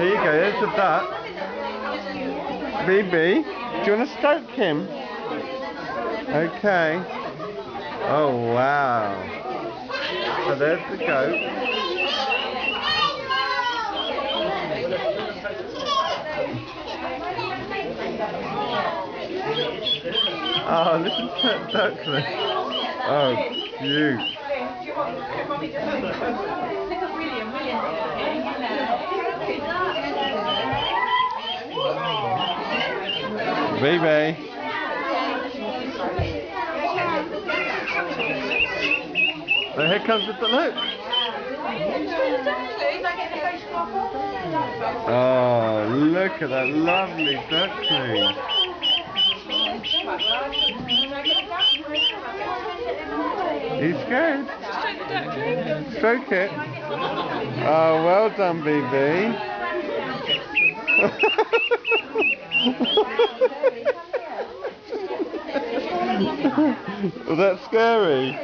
There you go, there's the duck. BB, do you want to stroke him? Okay. Oh wow. So there's the goat. Oh, listen to that duckling. Oh, cute. BB. Oh, here comes the look. Oh, look at that lovely duckling. He's scared. Stroke it. Oh, well done, BB. Was that scary?